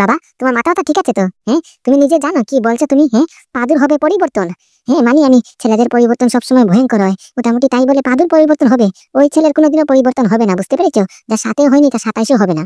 বাবা, তোমার মাথাটা ঠিক আছে তো? হ্যাঁ, তুমি নিজে জানো কি বলছো তুমি? হ্যাঁ, পাদুর হবে পরিবর্তন। হ্যাঁ, মানি আমি, ছেলেদের পরিবর্তন সবসময় ভয়ঙ্কর হয়, মোটামুটি তাই বলে পাদুর পরিবর্তন হবে? ওই ছেলের কোনোদিনও পরিবর্তন হবে না, বুঝতে পেরেছো? যা সাথেও হয়নি তা 27-এও হবে না।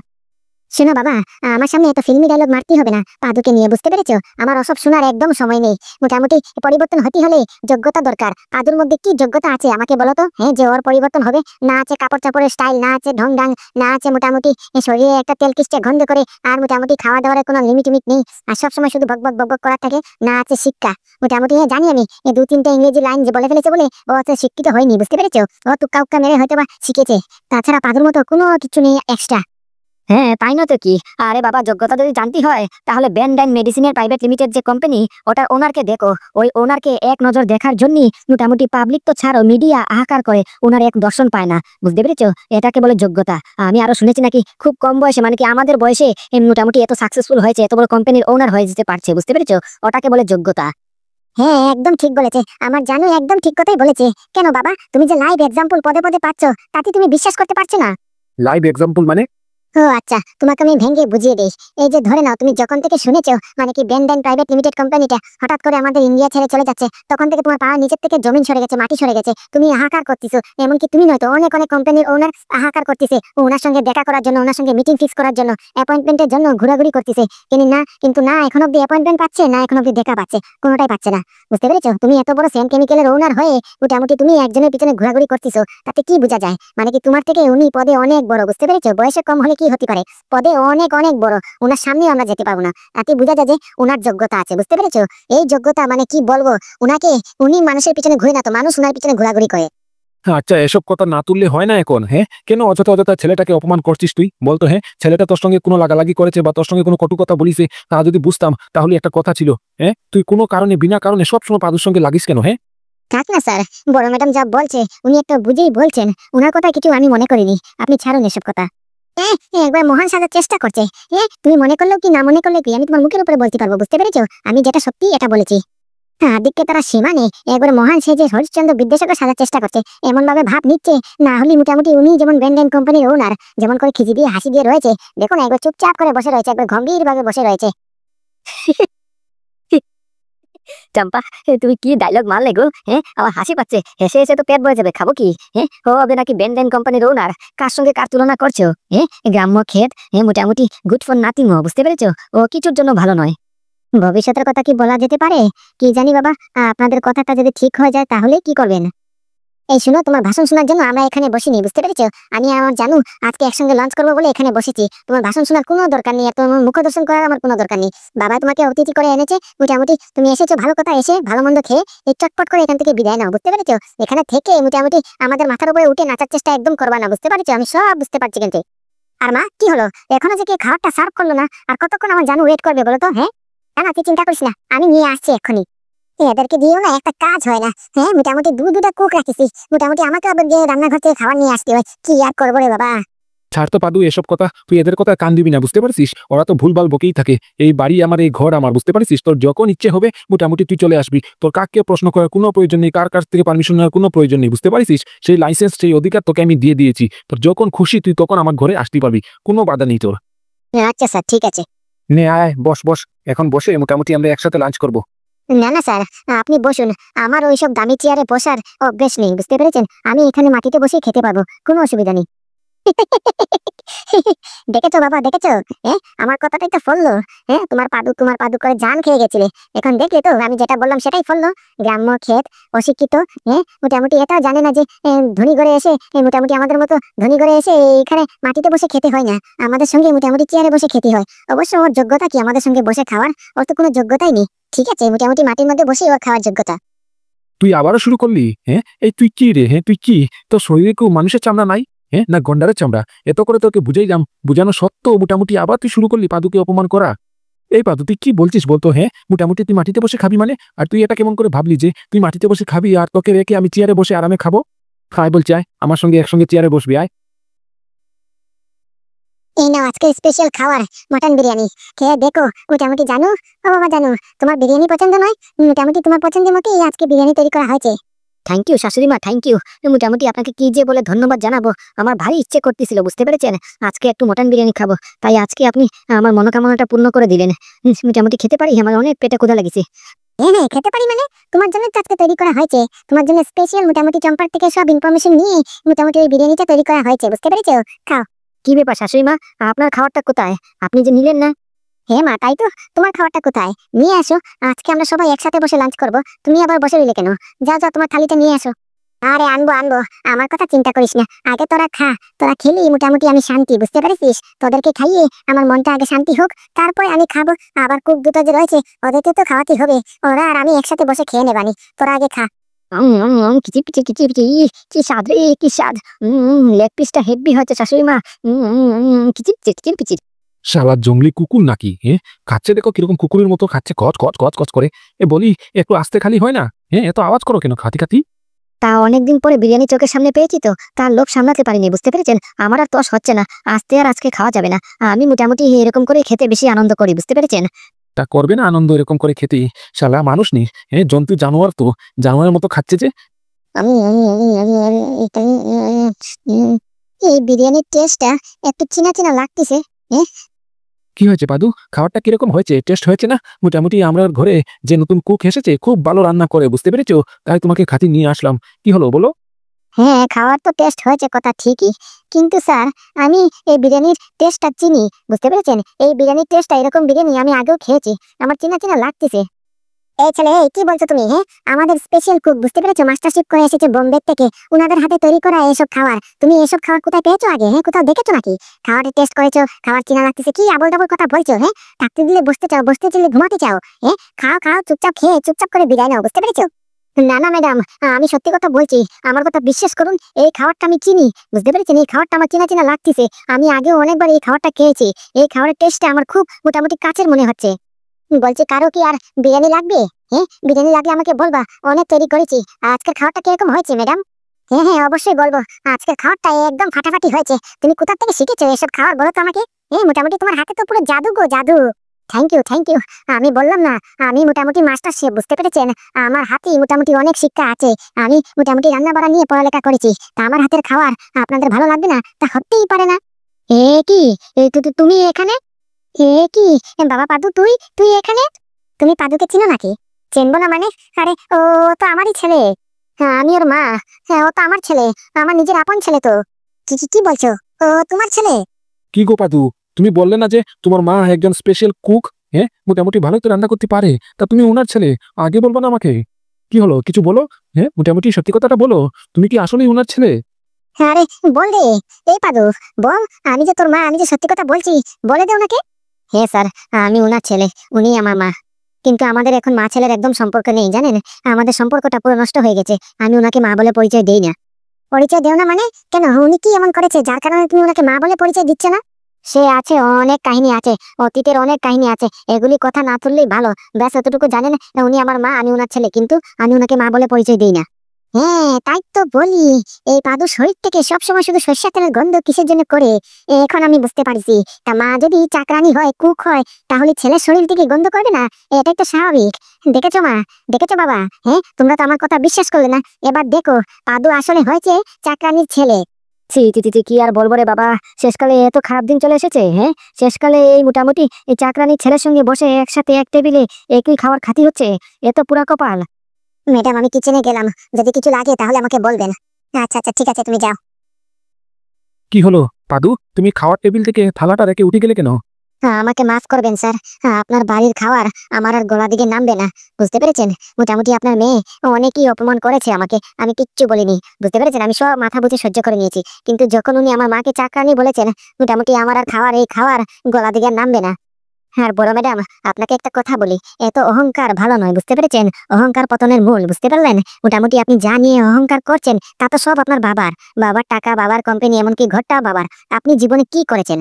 শোনো বাবা, আমার সামনে এত ফিল্মি ডায়লগ মারতে হবে না পাদুকে নিয়ে, বুঝতে পেরেছো? আমার ওসব শোনার একদম সময় নেই। মোটামুটি পরিবর্তন হতে হলে যোগ্যতা দরকার। পাদুর মধ্যে কি যোগ্যতা আছে আমাকে বলো তো? হ্যাঁ, যে ওর পরিবর্তন হবে? না আছে কাপড় চাপড়ের স্টাইল, না আছে ঢং ঢাং, না আছে মোটামুটি শরীরে একটা তেল কিস্টে গন্ধ করে, আর মোটামুটি খাওয়া দাওয়ার কোনো লিমিট টিমিট নেই, আর সবসময় শুধু বকবক বকবক করার থাকে, না আছে শিক্ষা। মোটামুটি হ্যাঁ জানি আমি, এই 2-3টা ইংরেজি লাইন যে বলে ফেলেছে বলে ও অত শিক্ষিত হয়নি, বুঝতে পেরেছো? ও তুক্কা উক্কা মেরে হয়তো বা শিখেছে, তাছাড়া পাদুর মতো কোনো কিছু নেই এক্সট্রা। হ্যাঁ, তাই না তো কি? আরে বাবা, যোগ্যতা যদি জানতে হয় তাহলে ব্যান্ডাইন মেডিসিনের প্রাইভেট লিমিটেড যে কোম্পানি, ওটার ওনারকে দেখো। ওই ওনারকে এক নজর দেখার জন্য মোটামুটি পাবলিক তো ছাড়ো, মিডিয়া হাহাকার করে, ওনার এক দর্শন পায় না, বুঝতে পেরেছো? এটাকে বলে যোগ্যতা। আমি আরো শুনেছি নাকি খুব কম বয়সে, মানে কি আমাদের বয়সে মোটামুটি এত সাকসেসফুল হয়েছে, এত বড় কোম্পানির ওনার হয়ে যেতে পারছে, বুঝতে পেরেছো? ওটাকে বলে যোগ্যতা। হ্যাঁ, একদম ঠিক বলেছে আমার জানো, একদম ঠিক কথাই বলেছে। কেন বাবা, তুমি যে লাইভ এক্সাম্পল পদে পদে পাচ্ছ, তাতে তুমি বিশ্বাস করতে পারছো না? লাইভ এক্সাম্পল মানে? ও আচ্ছা, তোমাকে আমি ভেঙে বুঝিয়ে দিই। এই যে ধরে নাও, তুমি যখন থেকে শুনেছো মানে কি ব্যান্ডাইন প্রাইভেট লিমিটেড কোম্পানিটা হঠাৎ করে আমাদের ইন্ডিয়া ছেড়ে চলে যাচ্ছে, তখন থেকে তোমার পাওয়ার নিচের থেকে জমিন সরে গেছে, মাটি সরে গেছে, তুমি হাহাকার করতেছো। এমনকি তুমি নয়তো অনেক অনেক কোম্পানির ওনার হাহাকার করতেছে ওনার সঙ্গে দেখা করার জন্য, ওনার সঙ্গে মিটিং ফিক্স করার জন্য, অ্যাপয়েন্টমেন্টের জন্য ঘোরাঘুরি করতেছে। কিন্তু না এখন অব্দি অ্যাপয়েন্টমেন্ট পাচ্ছে না, এখন অব্দি দেখা পাচ্ছে, কোনোটাই পাচ্ছে না, বুঝতে পেরেছো? তুমি এত বড় সেম কেমিক্যালের ওনার হয়ে মোটামুটি তুমি একজনের পিছনে ঘোরাঘুরি করতেছো, তাতে কি বোঝা যায়? মানে কি তোমার থেকে উনি পদে অনেক বড়, বুঝতে পেরেছো? বয়সে কম হলে কি হতে পারে, পদে অনেক অনেক বড়। ওনার সামনেও আমরা যেতে পারবো না, তাতে বোঝা যায় যে ওনার যোগ্যতা আছে, বুঝতে পেরেছো? এই যোগ্যতা মানে কি বলবো ওনাকে, উনি মানুষের পিছনে ঘুরে না তো, মানুষ ওনার পিছনে ঘোরাঘুরি করে। আচ্ছা, এসব কথা না তুললে হয় না এখন? হ্যাঁ, কেন অযথা অযথা ছেলেটাকে অপমান করছিস তুই? বলতো, হ্যাঁ, ছেলেটা তোর সঙ্গে কোনো লাগালাগি করেছে বা তোর সঙ্গে কোনো কটু কথা বলিছে, তা যদি বুঝতাম তাহলে একটা কথা ছিল। হ্যাঁ, তুই কোনো কারণে বিনা কারণে সবসময় পাদুর সঙ্গে লাগিস কেন? হ্যাঁ, থাক না স্যার, বড় ম্যাডাম যা বলছে উনি একটা বুঝেই বলছেন, ওনার কথা কিছু আমি মনে করিনি, আপনি ছাড়ুন এসব কথা। একবার মহান সাজার চেষ্টা করছে। তুমি মনে করলেও কি না মনে করলেও কি, আমি তোমার মুখের উপরে বলতে পারবো, বুঝতে পেরেছো? আমি যেটা সত্যি এটা বলেছি। হ্যাঁ, দিককে তারা সীমা নেই, একবার মহান সেজে হরিশ্চন্দ্র বিদ্যাসাগর সাজার চেষ্টা করছে, এমন ভাবে ভাব নিচ্ছে না হলে মোটামুটি উনি যেমন ব্যান্ডাইন কোম্পানির ওনার, যেমন করে খিজি দিয়ে হাসি দিয়ে রয়েছে, দেখুন একবার চুপচাপ করে বসে রয়েছে, একবার গম্ভীর ভাবে বসে রয়েছে। চম্পা, তুমি কি ডায়লগ মারলে গো? হ্যাঁ, আমার হাসি পাচ্ছে, হেসে হেসে তো পেট ভরে যাবে, খাবো কি? হ্যাঁ, ও হবে নাকি ব্যান্ডাইন কোম্পানির ওনার? কার সঙ্গে কার তুলনা করছো? হ্যাঁ, গ্রাম্য ক্ষেত, হ্যাঁ মোটামুটি গুড ফর নাথিং, বুঝতে পেরেছো? ও কিছুর জন্য ভালো নয়। ভবিষ্যতের কথা কি বলা যেতে পারে, কি জানি বাবা। আপনাদের কথাটা যদি ঠিক হয়ে যায় তাহলে কি করবেন? এই শুনো, তোমার ভাষণ শোনার জন্য আমরা এখানে বসিনি, বুঝতে পেরেছো? আমি আমার জানু আজকে একসঙ্গে লঞ্চ করবো বলে এখানে বসেছি, তোমার ভাষণ শোনার কোনো দরকার নেই, এত মুখ দর্শন করার আমার কোনো দরকার নেই। বাবা তোমাকে অতিথি করে এনেছে, মোটামুটি তুমি এসেছো ভালো কথা, এসে ভালো মন্দ খেয়ে এই চটপট করে এখান থেকে বিদায় নাও, বুঝতে পেরেছো? এখানে থেকে মোটামুটি আমাদের মাথার উপরে উঠে নাচার চেষ্টা একদম করবা না, বুঝতে পারছো? আমি সব বুঝতে পারছি কিন্তু। আর মা, কি হলো এখনো যে কি খাবারটা সার্ভ করলো না? আর কতক্ষণ আমার জানু ওয়েট করবে বলো তো? হ্যাঁ, না তুই চিন্তা করিস না, আমি নিয়ে আসছি এক্ষুনি। এদেরকে দিয়েও না একটা কাজ হয় না। হ্যাঁ, মোটামুটি দুটা কুক রাখিছি, মোটামুটি আমাকে আবার গিয়ে রান্নাঘর থেকে খাবার নিয়ে আসতে হয়, কি আর করবো রে বাবা। ছাড় তো পাদু এসব কথা, তুই এদের কথা কান দিবি না, বুঝতে পারছিস? ওরা তো ভুলভাল বকেই থাকে। এই বাড়ি আমার, এই ঘর আমার, বুঝতে পারছিস? তোর যখন ইচ্ছে হবে মোটামুটি তুই চলে আসবি, তোর কাককে প্রশ্ন করার কোনো প্রয়োজন নেই, কার কাছ থেকে পারমিশন নেওয়ার কোনো প্রয়োজন নেই, বুঝতে পারছিস? সেই লাইসেন্স, সেই অধিকার তোকে আমি দিয়ে দিয়েছি। তোর যখন খুশি তুই তখন আমার ঘরে আসতে পারবি, কোনো বাধা নেই তোর। আচ্ছা স্যার, ঠিক আছে। নে আয়, বস বস, এখন বসে মোটামুটি আমরা একসাথে লাঞ্চ করবো। না না স্যার, আপনি বসুন, আমার ওইসব দামি চেয়ারে বসার অভ্যেস নেই, বুঝতে পেরেছেন? আমি এখানে মাটিতে বসে খেতে পারবো, কোনো অসুবিধা নেই। দেখেছো বাবা, দেখেছো? আমার কথাটাই তো ফললো। তোমার পাদু করে জান খেয়ে গেছিলে, এখন দেখলে তো আমি যেটা বললাম সেটাই ফললো। গ্রাম্য ক্ষেত, অশিক্ষিত, মোটামুটি এটাও জানে না যে ধনী করে এসে মোটামুটি আমাদের মতো ধনী করে এসে এখানে মাটিতে বসে খেতে হয় না, আমাদের সঙ্গে মোটামুটি চেয়ারে বসে খেতে হয়। অবশ্য ওর যোগ্যতা কি আমাদের সঙ্গে বসে খাওয়ার? ওর তো কোনো যোগ্যতাই নেই। ঠিক আছে, মোটামুটি মাটির মধ্যে বসে ওর খাওয়ার যোগ্যতা। তুই আবারও শুরু করলি? হ্যাঁ, এই তুই কি রে? হ্যাঁ, তুই কি, তোর শরীরে কেউ মানুষের চামড়া নাই? হ্যাঁ, না গন্ডারের চামড়া? এত করে তোকে বুঝানো সত্ত্বেও মোটামুটি আবার তুই শুরু করলি পাদুকে অপমান করা। এই পাদু, তুই কি বলছিস বলতো? হ্যাঁ, মোটামুটি তুই মাটিতে বসে খাবি মানে? আর তুই এটা কেমন করে ভাবলি যে তুই মাটিতে বসে খাবি আর তোকে রেখে আমি চেয়ারে বসে আরামে খাবো? খাই বলছি, আয় আমার সঙ্গে একসঙ্গে চেয়ারে বসবি, আয়। এই নাও আজকে স্পেশাল খাবার, মটন বিরিয়ানি, খেয়ে দেখো। মোটামুটি জানো, ও বাবা জানো, তোমার বিরিয়ানি পছন্দ নয়, মোটামুটি তোমার পছন্দের মতোই আজকে বিরিয়ানি তৈরি করা হয়েছে। থ্যাংক ইউ শাশুড়ি মা, থ্যাংক ইউ। মোটামুটি আপনাকে কি যে বলে ধন্যবাদ জানাবো, আমার ভারী ইচ্ছে করতেছিল, বুঝতে পেরেছেন। আজকে একটু মটন বিরিয়ানি খাবো, তাই আজকে আপনি আমার মনোকামনাটা পূর্ণ করে দিলেন। মোটামুটি খেতে পারি, আমার অনেক পেটে ক্ষুধা লেগেছে। হ্যাঁ হ্যাঁ খেতে পারি মানে তোমার জন্য তো আজকে তৈরি করা হয়েছে, তোমার জন্য স্পেশাল মোটামুটি চম্পার থেকে সব ইনফরমেশন নিয়ে মোটামুটি ওই বিরিয়ানিটা তৈরি করা হয়েছে, বুঝতে পেরেছো? কি ব্যাপার শাশুড়ি মা, আপনার খাবারটা কোথায়? আপনি যে নিলেন না। হ্যাঁ মা, তাই তো, তোমার খাবারটা কোথায়? নিয়ে আসো, আজকে আমরা সবাই একসাথে বসে লাঞ্চ করব। তুমি আবার বসে রইলে কেন? যাও যাও, তোমার থালিটা নিয়ে আসো। আরে আনবো আনবো, আমার কথা চিন্তা করিস না, আগে তোরা খা। তোরা খেলি মোটামুটি আমি শান্তি, বুঝতে পেরেছিস? তোদেরকে খাইয়ে আমার মনটা আগে শান্তি হোক, তারপর আমি খাবো। আবার কুক দুটো যে রয়েছে ওদেরকে তো খাওয়াতে হবে, ওরা আর আমি একসাথে বসে খেয়ে নেবানি। তোরা আগে খা। কিচি পিচি কিচি পিচি, কি স্বাদ রে, কি স্বাদ। লেগ পিসটা হেভি হয়েছে শাশুড়ি মা। কিচি পিচি কিচি পিচি। শালা জঙ্গলি কুকুর নাকি? খাচ্ছে দেখো কিরকম কুকুরের মতো খাচ্ছে, কচ কচ কচ কচ করে। বলি একটু আস্তে খালি হয় না? এত আওয়াজ করো কেন খাতি খাতি? তা অনেকদিন পরে বিরিয়ানি চোখের সামনে পেয়েছি তো, তার লোভ সামলাতে পারিনি, বুঝতে পেরেছেন। আমার আর তস হচ্ছে না, আজকে আর আজকে খাওয়া যাবে না। আমি মোটামুটি এরকম করে খেতে বেশি আনন্দ করি, বুঝতে পেরেছেন। তা করবে না আনন্দ এরকম করে খেতে? শালা মানুষ নেই, জন্তু জানোয়ার তো, জানোয়ারের মতো খাচ্ছে যে। এই বিরিয়ানির টেস্টটা একটু চিনা চিনা লাগতেছে। কি হয়েছে পাদু, খাবারটা কিরকম হয়েছে? টেস্ট হয়েছে না? মোটামুটি আমার ঘরে যে নতুন কুক এসেছে খুব ভালো রান্না করে, বুঝতে পেরেছো, তাই তোমাকে খাতি নিয়ে আসলাম। কি হলো বলো? হ্যাঁ, খাওয়ার তো টেস্ট হয়েছে কথা ঠিকই, কিন্তু স্যার আমি এই বিরিয়ানির টেস্টটা চিনি, বুঝতে পেরেছেন। এই বিরিয়ানির টেস্টটা, এরকম বিরিয়ানি আমি আগেও খেয়েছি, আমার চিনা চিনা লাগতেছে। এই ছেলে, এই কি বলছো তুমি? হ্যাঁ, আমাদের স্পেশাল কুক, বুঝতে পেরেছো, মাস্টারশিপ করে এসেছে বোম্বে থেকে, উনাদের হাতে তৈরি করা এসব খাবার। তুমি এসব খাবার কোথায় পেয়েছো আগে? হ্যাঁ, কোথাও দেখেছো নাকি? খাবারের টেস্ট করেছো, খাবার চিনা লাগতেছে, কি আবল ডাবল কথা বলছো? হ্যাঁ, থাকতে দিলে বসতে চাও, বসতে দিলে ঘুমাতে চাও। হ্যাঁ, খাও খাও, চুপচাপ খেয়ে চুপচাপ করে বিদায় নাও, বুঝতে পেরেছো? না না ম্যাডাম, আমি সত্যি কথা বলছি, আমার কথা বিশ্বাস করুন, এই খাবারটা আমি চিনি, বুঝতে পেরেছেন। এই খাবারটা আমার চিনা চিনা লাগতেছে, আমি আগেও অনেকবার এই খাবারটা খেয়েছি। এই খাবারের টেস্টটা আমার খুব মোটামুটি কাছের মনে হচ্ছে। বলছি, কারো কি আর বিরিয়ানি লাগবে? হ্যাঁ, বিরিয়ানি লাগলে আমাকে বলবা, অনেক তৈরি করেছি। আর আজকের খাবারটা কিরকম হয়েছে ম্যাডাম? হ্যাঁ হ্যাঁ, অবশ্যই বলবো, আজকের খাবারটা একদম ফাটাফাটি হয়েছে। তুমি কোথা থেকে শিখেছো এসব খাবার, বলো তো আমাকে। মোটামুটি তোমার হাতে তো পুরো জাদু গো, জাদু। Thank you thank you. আমি বললাম না, আমি মোটামুটি মাস্টার শেফ, বুঝতে পেরেছেন। আমার হাতে মোটামুটি অনেক শিক্ষা আছে, আমি মোটামুটি রান্না বাড়া নিয়ে পড়ালেখা করেছি। তা আমার হাতের খাবার আপনাদের ভালো লাগবে না তা হতেই পারে না। এ কি, তুমি এখানে? এ কি, বাবা পাদু, তুই তুই এখানে? তুমি পাদুকে চিনো নাকি? চিনবো না মানে? আরে ও তো আমারই ছেলে। হ্যাঁ, আমি ওর মা। হ্যাঁ, ও তো আমার ছেলে, আমার নিজের আপন ছেলে তো। কি কি কি বলছো? ও তোমার ছেলে? কি গো পাদু, তুমি বললে না যে তোমার মা একজন স্পেশাল কুক? মোটামুটি ভালোই তো রান্না করতে পারে, তা তুমি ওনার ছেলে, আগে বলবো না আমাকে? কি হলো, কিছু বলো। মোটামুটি সত্যি কথাটা বলো, তুমি কি আসলেই ওনার ছেলে? হ্যাঁ, আরে বল রে, এই পাদু, বল, আমি যে তোর মা, আমি যে সত্যি কথা বলছি, বলে দে ওনাকে। হ্যাঁ স্যার, আমি ওনার ছেলে, উনি আমার মা। কিন্তু আমাদের এখন মা ছেলের একদম সম্পর্ক নেই, জানেন। আমাদের সম্পর্কটা পুরো নষ্ট হয়ে গেছে, আমি ওনাকে মা বলে পরিচয় দেই না। পরিচয় দেও না মানে? কেন, উনি কি এমন করেছে যার কারণে তুমি ওনাকে মা বলে পরিচয় দিচ্ছ না? সে আছে, অনেক কাহিনী আছে, অতীতের অনেক কাহিনী আছে, এগুলি কথা না তুললেই ভালো। ব্যাস এতটুকু জানেন, উনি আমার মা, আমি ওনার ছেলে, কিন্তু আমি ওনাকে মা বলে পরিচয় দিই না। হ্যাঁ, তাই তো বলি, এই পাদু শরীর থেকে সবসময় শুধু সরিষা তেলের গন্ধ কিসের জন্য করে, এখন আমি বুঝতে পারছি। তা মা যদি চাকরানি হয়, কুক হয়, তাহলে ছেলের শরীর থেকে গন্ধ করবে না? এটাই তো স্বাভাবিক। দেখেছো মা, দেখেছো বাবা, হ্যাঁ, তোমরা তো আমার কথা বিশ্বাস করলে না, এবার দেখো, পাদু আসলে হয়েছে চাকরানির ছেলে। কি আর বলবো রে বাবা, শেষকালে এত খারাপ দিন চলে এসেছে। হ্যাঁ, শেষকালে এই মোটামুটি এই চাকরানির ছেলের সঙ্গে বসে একসাথে এক টেবিলে একই খাবার খাতি হচ্ছে, এ তো পুরা কপাল। ম্যাডাম, আমি কিচেনে গেলাম, যদি কিছু লাগে তাহলে আমাকে বলবেন। আচ্ছা আচ্ছা, ঠিক আছে, তুমি যাও। কি হলো পাদু, তুমি খাওয়ার টেবিল থেকে থালাটা রেখে উঠে গেলে কেন? হ্যাঁ, আমাকে মাফ করবেন স্যার, আপনার বাড়ির খাবার আমার আর গলা দিকে নামবে না, বুঝতে পেরেছেন। মোটামুটি আপনার মেয়ে অনেকই অপমান করেছে আমাকে, আমি কিচ্ছু বলিনি, বুঝতে পেরেছেন। আমি সব মাথা বুঝে সহ্য করে নিয়েছি, কিন্তু যখন উনি আমার মাকে চাকরানি বলেছেন, মোটামুটি আমার আর খাওয়ার, এই খাওয়ার গলা দিকে আর নামবে না। হ্যাঁ বড় ম্যাডাম, আপনাকে একটা কথা বলি, এত অহংকার ভালো নয়, বুঝতে পেরেছেন। অহংকার পতনের মূল, বুঝতে পারলেন। মোটামুটি আপনি যা নিয়ে অহংকার করছেন তা তো সব আপনার বাবার, বাবার টাকা, বাবার কোম্পানি, এমনকি ঘরটাও বাবার। আপনি জীবনে কি করেছেন?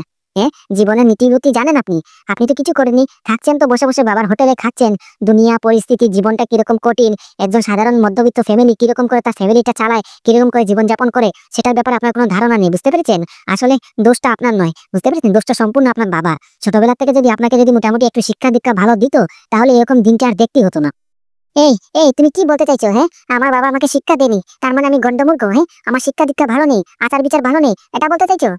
জীবনের নীতিগতি জানেন আপনি? আপনি তো কিছু করেননি, থাকছেন তো বসে বসে বাবার হোটেলে খাচ্ছেন। দুনিয়া পরিস্থিতি, জীবনটা কিরকম কঠিন, একজন সাধারণ মধ্যবিত্ত ফ্যামিলি কিরকম করে তার ফ্যামিলিটা চালায়, কিরকম করে জীবনযাপন করে, সেটার ব্যাপারে আপনার কোনো ধারণা নেই, বুঝতে পেরেছেন। আসলে দোষটা আপনার নয়, বুঝতে পেরেছেন, দোষটা সম্পূর্ণ আপনার বাবা। ছোটবেলা থেকে যদি আপনাকে যদি মোটামুটি একটু শিক্ষা দীক্ষা ভালো দিত, তাহলে এরকম দিনটা আর দেখতে হতো না। এই এই তুমি কি বলতে চাইছো? হ্যাঁ, আমার বাবা আমাকে শিক্ষা দেয়নি তার মানে আমি গন্ডমূর্খ? হ্যাঁ, আমার শিক্ষা দীক্ষা ভালো নেই, আচার বিচার ভালো নেই, এটা বলতে চাইছো?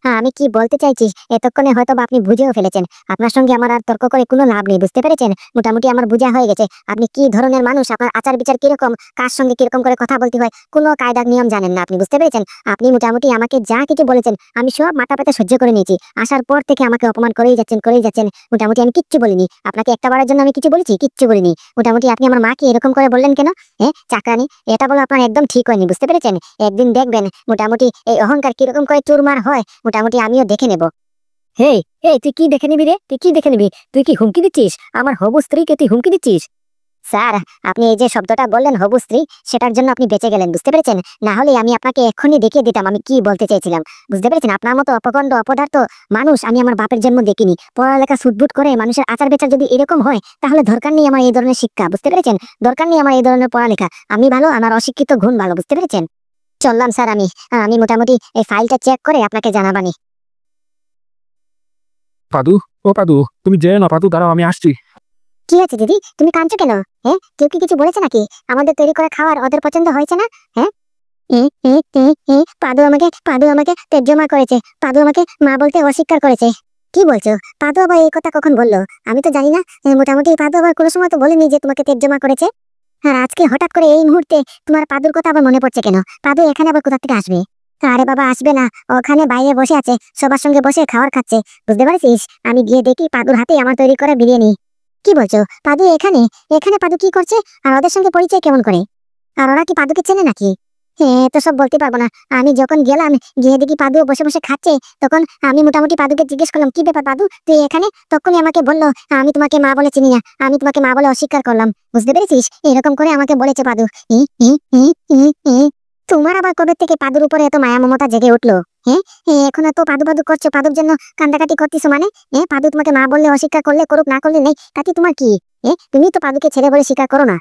হ্যাঁ, আমি কি বলতে চাইছি এতক্ষণে হয়তো বা আপনি বুঝেও ফেলেছেন। আপনার সঙ্গে আমার আর তর্ক করে কোনো লাভ নেই, বুঝতে পেরেছেন? মোটামুটি আমার বোঝা হয়ে গেছে আপনি কি ধরনের মানুষ, আপনার আচার বিচার কিরকম, কার সঙ্গে কিরকম করে কথা বলতে হয়, কোনো কায়দা নিয়ম জানেন না আপনি, বুঝতে পেরেছেন? আপনি মোটামুটি আমাকে যা কিছু বলেছেন আমি সব মাথা পেতে সহ্য করে নিয়েছি। আসার পর থেকে আমাকে অপমান করেই যাচ্ছেন। মোটামুটি আমি কিচ্ছু বলিনি আপনাকে, একটা বারের জন্য আমি কিছু বলেছি? কিচ্ছু বলিনি। মোটামুটি আপনি আমার মাকে এরকম করে বললেন কেন? হ্যাঁ চাকরানি, এটা বলা আপনার একদম ঠিক হয়নি, বুঝতে পেরেছেন? একদিন দেখবেন মোটামুটি এই অহংকার কিরকম করে চুরমার হয়, মোটামুটি আমিও দেখে নেব। হেই এই তুই কি দেখে নিবি রে? তুই কি দেখে নিবি? তুই কি হুমকি দিচ্ছিস? আমার হবু স্ত্রীকে তুই হুমকি দিচ্ছিস? স্যার, আপনি এই যে শব্দটা বললেন হবু স্ত্রী, সেটার জন্য আপনি বেঁচে গেলেন, বুঝতে পেরেছেন? না হলে আমি আপনাকে এক্ষুনি দেখিয়ে দিতাম আমি কি বলতে চাইছিলাম, বুঝতে পেরেছেন? আপনার মতো অপকণ্ড অপদার্থ মানুষ আমি আমার বাপের জন্ম দেখিনি। পড়ালেখা সুটবুট করে মানুষের আচার বিচার যদি এরকম হয় তাহলে দরকার নেই আমার এই ধরনের শিক্ষা, বুঝতে পেরেছেন? দরকার নেই আমার এই ধরনের পড়ালেখা। আমি ভালো, আমার অশিক্ষিত গুণ ভালো, বুঝতে পেরেছেন? চললাম স্যার আমি। আমি মোটামুটি এই ফাইলটা চেক করে আপনাকে জানাবানি। পাদু, ও পাদু, তুমি যেও না পাদু, দাঁড়াও আমি আসছি। কি হয়েছে দিদি, তুমি কাঁদছো কেন? হ্যাঁ, কেউ কি কিছু বলেছে নাকি? আমাদের তৈরি করা খাবার ওদের পছন্দ হয়েছে না? হ্যাঁ, পাদু আমাকে তের্জমা করেছে, পাদু আমাকে মা বলতে অস্বীকার করেছে। কি বলছো? পাদু আবার এই কথা কখন বললো? আমি তো জানি না। মোটামুটি পাদু আবার কোনো সময় তো বলেনি যে তোমাকে তের্জমা করেছে। আর আজকে হঠাৎ করে এই মুহূর্তে তোমার পাদুর কথা আবার মনে পড়ছে কেন? পাদু এখানে আবার কোথা থেকে আসবে? আরে বাবা, আসবে না, ওখানে বাইরে বসে আছে, সবার সঙ্গে বসে খাবার খাচ্ছে, বুঝতে পারছিস? আমি গিয়ে দেখি পাদুর হাতেই আমার তৈরি করা বিরিয়ানি। কি বলছো? পাদু এখানে? এখানে পাদু কি করছে? আর ওদের সঙ্গে পরিচয় কেমন করে? আর ওরা কি পাদুকে চেনে নাকি? হ্যাঁ, তো সব বলতে পারবো না। আমি যখন গেলাম, গিয়ে দেখি পাদু বসে বসে খাচ্ছে, তখন আমি মোটামুটি পাদুকে জিজ্ঞেস করলাম কি ব্যাপার পাদু, তুই এখানে? তখনই আমাকে বললো আমি তোমাকে মা বলে চিনি না, আমি তোমাকে মা বলে অস্বীকার করলাম, বুঝতে পেরেছিস? এরকম করে আমাকে বলেছে পাদু। ই, ই, ই, ই, ই। তোমার আবার কবে থেকে পাদুর উপরে এত মায়া মমতা জেগে উঠলো? হ্যাঁ, এখন এত পাদু পাদু করছো, পাদুর জন্য কান্দাকাটি করতেছো মানে? পাদু তোমাকে মা বললে অস্বীকার করলে করুক, না করলে নেই, তাতে তোমার কি? তুমি তো পাদুকে ছেলে বলে স্বীকার করো না।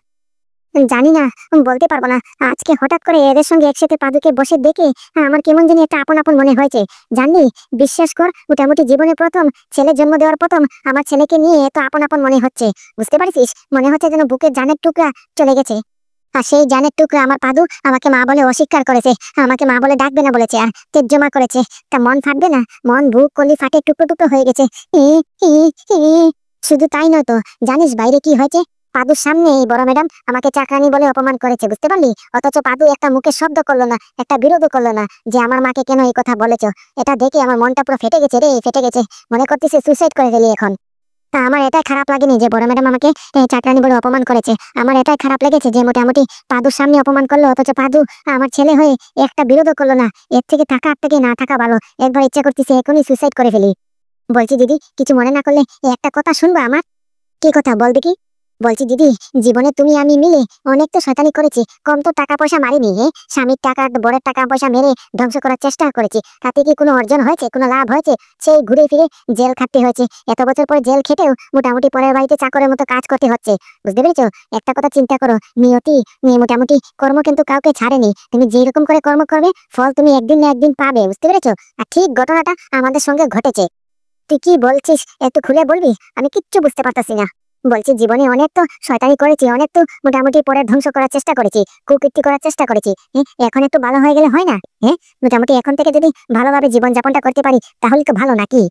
জানি না, বলতে পারবো না। আজকে হঠাৎ করে এদের সঙ্গে একসাথে পাদুকে বসে দেখে আমার কেমন জানি একটা আপন আপন মনে হয়েছে। জানলি, বিশ্বাস কর, মোটামুটি জীবনে প্রথম ছেলে জন্ম দেওয়ার প্রথম আমার ছেলেকে নিয়ে এত আপন আপন মনে হচ্ছে, বুঝতে পারছিস? মনে হচ্ছে যেন বুকের জানের টুকরা চলে গেছে। আর সেই জানের টুকরা আমার পাদু আমাকে মা বলে অস্বীকার করেছে, আমাকে মা বলে ডাকবে না বলেছে, আর তের্জমা করেছে। তা মন ফাটবে না? মন বুক কলি ফাটে টুকরো টুকরো হয়ে গেছে। ই, ই, ই। শুধু তাই নয় তো, জানিস বাইরে কি হয়েছে? পাদুর সামনে এই বড় ম্যাডাম আমাকে চাকরানি বলে অপমান করেছে, বুঝতে পারলি? অথচ পাদু একটা মুখে শব্দ করলো না, একটা বিরোধও করলো না যে আমার মাকে কেন এই কথা বলেছো। এটা দেখে আমার মনটা পুরো ফেটে গেছে রে, ফেটে গেছে। মনে করতেছে সুইসাইড করে ফেলি এখন। তা আমার এটাই খারাপ লাগেনি যে বড় ম্যাডাম আমাকে চাকরানি বলে অপমান করেছে। আমার এটাই খারাপ লেগেছে যে মোটামুটি পাদুর সামনে অপমান করলো, অথচ পাদু আমার ছেলে হয়ে একটা বিরোধও করলো না। এর থেকে থাকা আর থেকে না থাকা ভালো। একবার ইচ্ছা করতেছে এখনই সুইসাইড করে ফেলি। বলছি দিদি, কিছু মনে না করলে একটা কথা শুনবো আমার? কি কথা বল দেখি? বলছি দিদি, জীবনে তুমি আমি মিলে অনেক তো শয়তানি করেছি, কম তো টাকা পয়সা মারিনি। স্বামীর টাকা বড়ের টাকা পয়সা মেরে ধ্বংস করার চেষ্টা করেছি, তাতে কি কোনো অর্জন হয়েছে, কোনো লাভ হয়েছে? সেই ঘুরে ফিরে জেল খাটতে হয়েছে। এত বছর পরে জেল খেটেও মোটামুটি পরের বাড়িতে চাকরের মতো কাজ করতে হচ্ছে, বুঝতে পেরেছো? একটা কথা চিন্তা করো, নিয়তি মোটামুটি কর্ম কিন্তু কাউকে ছাড়েনি। তুমি যেই রকম করে কর্ম করবে ফল তুমি একদিন না একদিন পাবে, বুঝতে পেরেছো? আর ঠিক ঘটনাটা আমাদের সঙ্গে ঘটেছে। তুই কি বলছিস একটু খুলে বলবি? আমি কিচ্ছু বুঝতে পারতাছি না। বলছি জীবনে অনেক তো শয়তানি করেছি, অনেক তো মোটামুটি পরে ধ্বংস করার চেষ্টা করেছি, কুকীর্তি করার চেষ্টা করেছি। এখন একটু ভালো হয়ে গেলে হয় না? মোটামুটি এখন থেকে যদি ভালোভাবে জীবন যাপনটা করতে পারি তাহলে তো ভালো নাকি?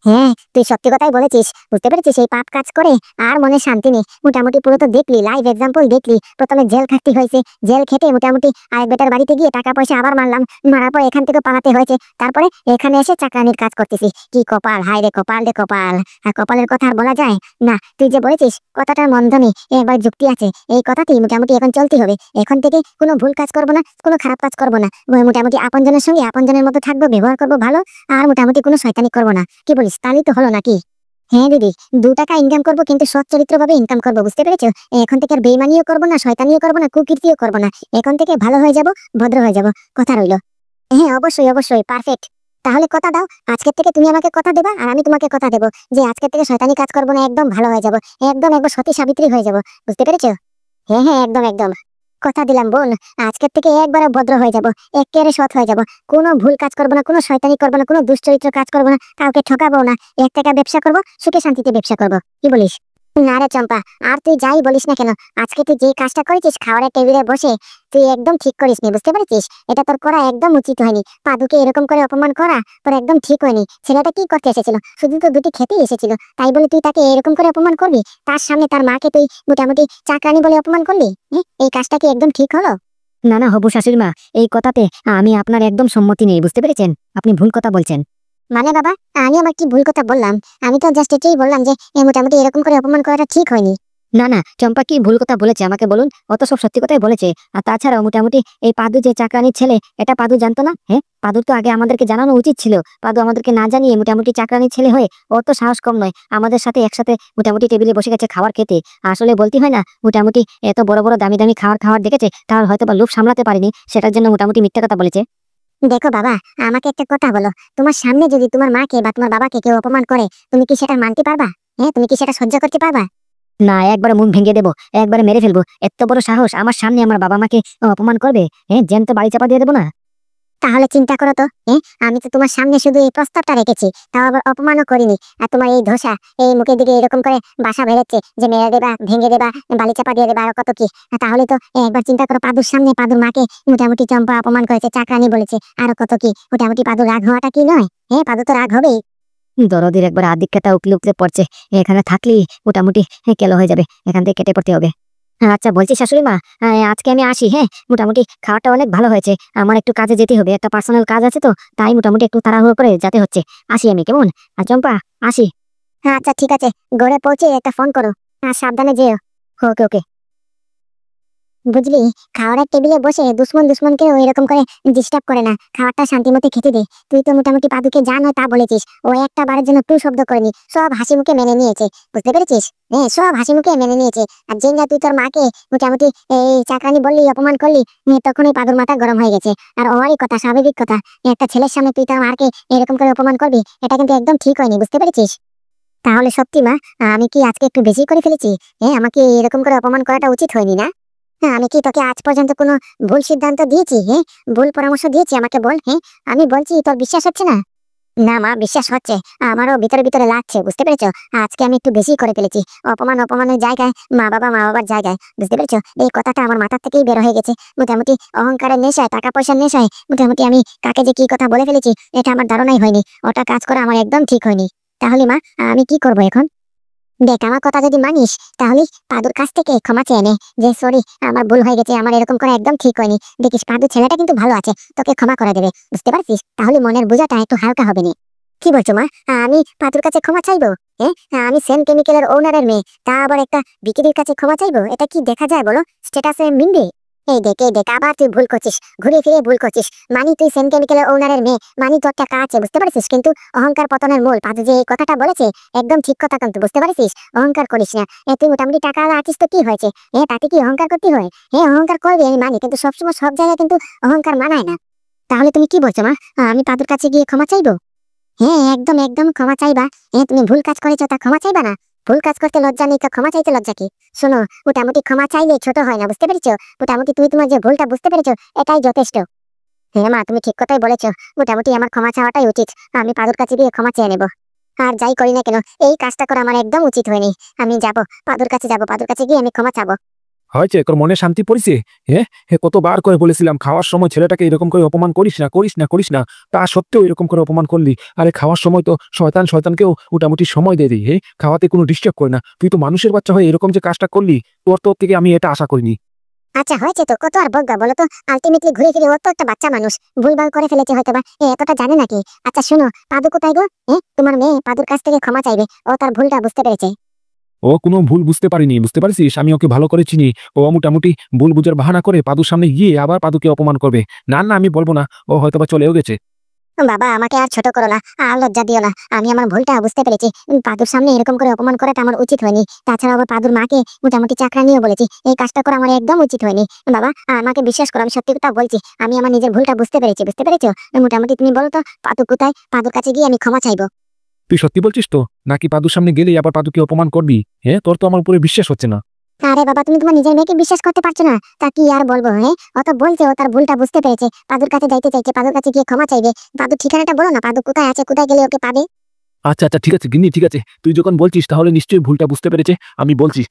হ্যাঁ, তুই সত্যি কথাই বলেছিস, বুঝতে পেরেছিস? এই পাপ কাজ করে আর মনে শান্তি নেই। মোটামুটি পুরো তো দেখলি, লাইভ এক্সাম্পল দেখলি। প্রথমে জেল খাটতে হয়েছে, জেল খেটে মোটামুটি আরেক বেটার বাড়িতে গিয়ে টাকা পয়সা আবার মারলাম, মারার পর এখান থেকে পালাতে হয়েছে। তারপরে এখানে এসে চাকরানির কাজ করতেছি। কি কপাল, হায় রে কপাল রে কপাল। আর কপালের কথা আর বলা যায় না। তুই যে বলেছিস কথাটার মন্দ নেই, এবার যুক্তি আছে। এই কথাতেই মোটামুটি এখন চলতে হবে। এখন থেকে কোনো ভুল কাজ করবো না, কোনো খারাপ কাজ করবো না। মোটামুটি আপনজনের সঙ্গে আপনজনের মতো থাকবো, ব্যবহার করবো ভালো, আর মোটামুটি কোনো শয়তানি করবো না। কি বলিস, তাহলেই তো হলো নাকি? হ্যাঁ দিদি, 2 টাকা ইনকাম করবো কিন্তু সৎ চরিত্র ভাবে ইনকাম করবো, বুঝতে পেরেছো? এখন থেকে আর বেইমানিও করবো না, শয়তানিও করবো না, কুকীর্তিও করবো না। এখন থেকে ভালো হয়ে যাব, ভদ্র হয়ে যাব। কথা রইলো। হ্যাঁ, অবশ্যই অবশ্যই, পারফেক্ট। তাহলে কথা দাও, আজকের থেকে তুমি আমাকে কথা দেবা আর আমি তোমাকে কথা দেবো যে আজকের থেকে শয়তানি কাজ করবো না, একদম ভালো হয়ে যাব, একদম একবার সতী সাবিত্রী হয়ে যাব, বুঝতে পেরেছো? হ্যাঁ হ্যাঁ, একদম একদম। কথা দিলাম বোন, আজকের থেকে একবারে ভদ্র হয়ে যাব, একেবারে সৎ হয়ে যাব। কোনো ভুল কাজ করবো না, কোনো শয়তানি করবো না, কোনো দুশ্চরিত্র কাজ করবো না, কাউকে ঠকাবো না। 1 টাকা ব্যবসা করবো, সুখে শান্তিতে ব্যবসা করবো। কি বলিস? না রে চম্পা, আর তুই যাই বলিস না কেন, আজকে তুই যে কাজটা করেছিস খাওয়ারের টেবিলে বসে, তুই একদম ঠিক করিসনি, বুঝতে পেরেছিস? এটা তোর করা একদম উচিত হয়নি। পাদুকে এরকম করে অপমান করা তোর একদম ঠিক হয়নি। ছেলেটা কি করতে এসেছিল? শুধু তো দুটি খেতেই এসেছিল, তাই বলে তুই তাকে এরকম করে অপমান করবি? তার সামনে তার মাকে তুই মোটামুটি চাকরানি বলে অপমান করলি? এই কাজটা কি একদম ঠিক হলো? না না হবু শাশুড়ি মা, এই কথাতে আমি আপনার একদম সম্মতি নেই, বুঝতে পেরেছেন? আপনি ভুল কথা বলছেন। মানে বাবা, আমি আবার কি ভুল কথা বললাম? আমি তো জাস্ট এটাই বললাম যে মোটামুটি এরকম করে অপমান করাটা ঠিক হয়নি। না না চম্পা কি ভুল কথা বলেছে আমাকে বলুন, ও তো সব সত্যি কথাই বলেছে। আর তাছাড়াও মোটামুটি এই পাদু যে চাকরানির ছেলে, এটা পাদু জানতো না? হ্যাঁ, পাদুর তো আগে আমাদেরকে জানানো উচিত ছিল। পাদু আমাদেরকে না জানিয়ে মোটামুটি চাকরানির ছেলে হয়ে ও তো সাহস কম নয়, আমাদের সাথে একসাথে মোটামুটি টেবিলে বসে গেছে খাবার খেতে। আসলে বলতে হয় না, মোটামুটি এত বড় বড় দামি দামি খাবার দেখেছে, তার হয়তো বা লোভ সামলাতে পারেনি, সেটার জন্য মোটামুটি মিথ্যা কথা বলেছে। দেখো বাবা, আমাকে একটা কথা বলো, তোমার সামনে যদি তোমার মাকে বা তোমার বাবাকে কেউ অপমান করে, তুমি কি সেটা মানতে পারবা? তুমি কি সেটা সহ্য করতে পারবা? না, একবারে মুখ ভেঙে দেবো, একবারে মেরে ফেলবো। এত বড় সাহস আমার সামনে আমার বাবা মাকে অপমান করবে? হ্যাঁ, জ্যান্ত বাড়ি চাপা দিয়ে দেবো না। তাহলে চিন্তা করো তো, আমি তো তোমার সামনে শুধু এই প্রস্তাবটা রেখেছি, তাও আবার অপমানও করিনি। আর তোমার এই ধোসা, এই মুখের দিকে এরকম করে বাসা বেরোচ্ছে যে মেরে দেবা, ভেঙে দেবা, বালি চাপা দিয়ে দেবা, আর কত কি। তাহলে তো একবার চিন্তা করো, পাদুর সামনে পাদুর মাকে মোটামুটি চম্পা অপমান করেছে, চাকরানি বলেছে, আরো কত কি। মোটামুটি পাদুর রাগ হওয়াটা কি নয়? পাদু তো রাগ হবেই। দরদির একবার আদিক্ষেতা উকলে উকলে পড়ছে, এখানে থাকলেই মোটামুটি কেলো হয়ে যাবে, এখান থেকে কেটে পড়তে হবে। আচ্ছা বলছি শাশুড়ি মা, আজকে আমি আসি। হ্যাঁ, মোটামুটি খাওয়াটা অনেক ভালো হয়েছে, আমার একটু কাজে যেতে হবে, একটা পার্সোনাল কাজ আছে তো, তাই মোটামুটি একটু তাড়াহুড়ো করে যেতে হচ্ছে। আসি আমি, কেমন? আর চম্পা, আসি। আচ্ছা ঠিক আছে, ঘরে পৌঁছে একটা ফোন করো, আর সাবধানে যেও। ওকে ওকে। বুঝলি, খাওয়ারের টেবিলে বসে দুশ্মনকেও এরকম করে ডিস্টার্ব করে না, খাবারটা শান্তিমতো খেতে দে। তুই তো মোটামুটি পাদুকে যা নয় তা বলেছিস, ও একটা বারের জন্য টু শব্দ করেনি, সব হাসি মুখে মেনে নিয়েছে, বুঝতে পেরেছিস? সব হাসি মুখে মেনে নিয়েছে। আর যেই না তুই তোর মাকে মোটামুটি এই চাকরানি বললি, অপমান করলি, তখনই পাদুর মাথা গরম হয়ে গেছে। আর ওরই কথা, স্বাভাবিক কথা, একটা ছেলের সামনে তুই তার মাকে এরকম করে অপমান করবি, এটা কিন্তু একদম ঠিক হয়নি, বুঝতে পেরেছিস? তাহলে সত্যি মা, আমি কি আজকে একটু বেশি করে ফেলেছি? আমাকে এরকম করে অপমান করাটা উচিত হয়নি না? আমি কি তোকে আজ পর্যন্ত কোনো ভুল সিদ্ধান্ত দিয়েছি? ভুল পরামর্শ দিয়েছি? আমাকে বল। আমি বলছি, তোর বিশ্বাস হচ্ছে না? না মা, বিশ্বাস হচ্ছে, আমারও ভিতরে ভিতরে লাগছে, বুঝতে পেরেছো? আজকে আমি একটু বেশি করে ফেলেছি। অপমানের জায়গায় মা বাবার জায়গায়, বুঝতে পেরেছো? এই কথাটা আমার মাথার থেকেই বের হয়ে গেছে। মোটামুটি অহংকারের নেশায়, টাকা পয়সার নেশায় মোটামুটি আমি কাকে যে কি কথা বলে ফেলেছি, এটা আমার ধারণাই হয়নি। ওটা কাজ করা আমার একদম ঠিক হয়নি। তাহলে মা, আমি কি করবো এখন? দেখ, আমার কথা যদি মানিস, তাহলে পাদুর কাছ থেকে ক্ষমা চেয়ে নে, যে সরি, আমার ভুল হয়ে গেছে, আমার এরকম করা একদম ঠিক হয়নি। দেখিস, পাদু ছেলেটা কিন্তু ভালো আছে, তোকে ক্ষমা করে দেবে, বুঝতে পারছিস? তাহলে মনের বোঝাটা একটু হালকা হবে নি। কি বলছো মা? আমি পাদুর কাছে ক্ষমা চাইবো? আমি সেম কেমিক্যালের ওনারের মেয়ে, তা আবার একটা বিকিরির কাছে ক্ষমা চাইবো? এটা কি দেখা যায় বলো? স্ট্যাটাসে মিনবে? এই দেখ, আবার তুই ভুল করছিস, ঘুরে ফিরে ভুল করছিস। মানি তুই সেম কেমিক্যালের ওনারের মেয়ে, মানি তোর টাকা আছে, বুঝতে পারছিস? কিন্তু অহংকার পতনের মূল। পাদু যে এই কথাটা বলেছে, একদম ঠিক কথা, কিন্তু বুঝতে পারছিস? অহংকার করিস না। তুই মোটামুটি টাকা আছিস তো কি হয়েছে? তাতে কি অহংকার করতে হয়? অহংকার করবি, আমি মানি, কিন্তু সবসময় সব জায়গায় কিন্তু অহংকার মানায় না। তাহলে তুমি কি বলছো মা? আমি পাদুর কাছে গিয়ে ক্ষমা চাইবো? একদম একদম ক্ষমা চাইবা। তুমি ভুল কাজ করেছো, তা ক্ষমা চাইবা না? ভুল কাজ করতে লজ্জা নেই তো ক্ষমা চাইতে লজ্জা কি? শোনো, মোটামুটি ক্ষমা চাইলে ছোট হয় না, বুঝতে পেরেছো? মোটামুটি তুমি তোমার যে ভুলটা বুঝতে পেরেছো, এটাই যথেষ্ট। মা, তুমি ঠিক কথাই বলেছো, মোটামুটি আমার ক্ষমা চাওয়াটাই উচিত। আমি পাদুর কাছে গিয়ে ক্ষমা চেয়ে নেবো। আর যাই করি না কেন, এই কাজটা করা আমার একদম উচিত হয়নি। আমি যাব, পাদুর কাছে যাব, পাদুর কাছে গিয়ে আমি ক্ষমা চাবো। হয়েছে, তোর মনে শান্তি পড়েছে? কতবার করে বলেছিলাম খাওয়ার সময় ছেলেটাকে এরকম করে অপমান করিস না, করিস না, করিস না। তা সত্ত্বেও এরকম করে অপমান করলি। আরে খাওয়ার সময় তো শয়তানকেও মোটামুটি সময় দিয়ে দিই। খাওয়াতে কোনো ডিস্টার্ব করে না। তুই তো মানুষের বাচ্চা হয়ে এরকম যে কাজটা করলি, তোর থেকে আমি এটা আশা করিনি। আচ্ছা হয়েছে তো, কত আর বকবা বলো তো? আলটিমেটলি ঘুরে ফিরে ও তো একটা বাচ্চা মানুষ, ভুলভাল করে ফেলেছে হয়তো বা, এতটা জানে নাকি? আচ্ছা শোনো, পাদু কোথায় গো? তোমার মেয়ে পাদুর কাছ থেকে ক্ষমা চাইবে, ও তার ভুলটা বুঝতে পেরেছে। ও কোনো ভুল বুঝতে পারিনি, বুঝতে পারছিস? আমি ওকে ভালো করে চিনি। ও মোটামুটি ভুল বুঝার বাহানা করে পাদুর সামনে গিয়ে আবার পাদুকে অপমান করবে। না না, আমি বলবো না, ও হয়তোবা চলেও গেছে। বাবা, আমাকে আর ছোট করো না, আর লজ্জা দিও না। আমি আমার ভুলটা বুঝতে পেরেছি। পাদুর সামনে এরকম করে অপমান করাটা আমার উচিত হয়নি। তাছাড়া আবার পাদুর মাকে মোটামুটি চাকরানিও বলেছি, এই কাজটা করা আমার একদম উচিত হয়নি। বাবা, আমাকে বিশ্বাস করো, আমি সত্যি কথা বলছি, আমি আমার নিজের ভুলটা বুঝতে পেরেছি, বুঝতে পেরেছো? মোটামুটি তুমি বলো তো, পাদু কোথায়? পাদুর কাছে গিয়ে আমি ক্ষমা চাইবো। তুই সত্যি বলছিস তো, নাকি পাদুর সামনে গেলেই আবার পাদুকে অপমান করবি? তোর তো আমার উপরে বিশ্বাস হচ্ছে না। আরে বাবা, তুমি তোমার নিজের মেয়েকে বিশ্বাস করতে পারছো না, তা কি আর বলবো? ও তো বলছে ও তার ভুলটা বুঝতে পেরেছে, পাদুর কাছে যাইতে চাইছে, পাদুর কাছে গিয়ে ক্ষমা চাইবে। পাদুর ঠিকানাটা বলো না, পাদু কোথায় আছে, কোথায় গেলে ওকে পাবে? আচ্ছা আচ্ছা ঠিক আছে গিন্নি ঠিক আছে, তুই যখন বলছিস তাহলে নিশ্চয়ই ভুলটা বুঝতে পেরেছে, আমি বলছি।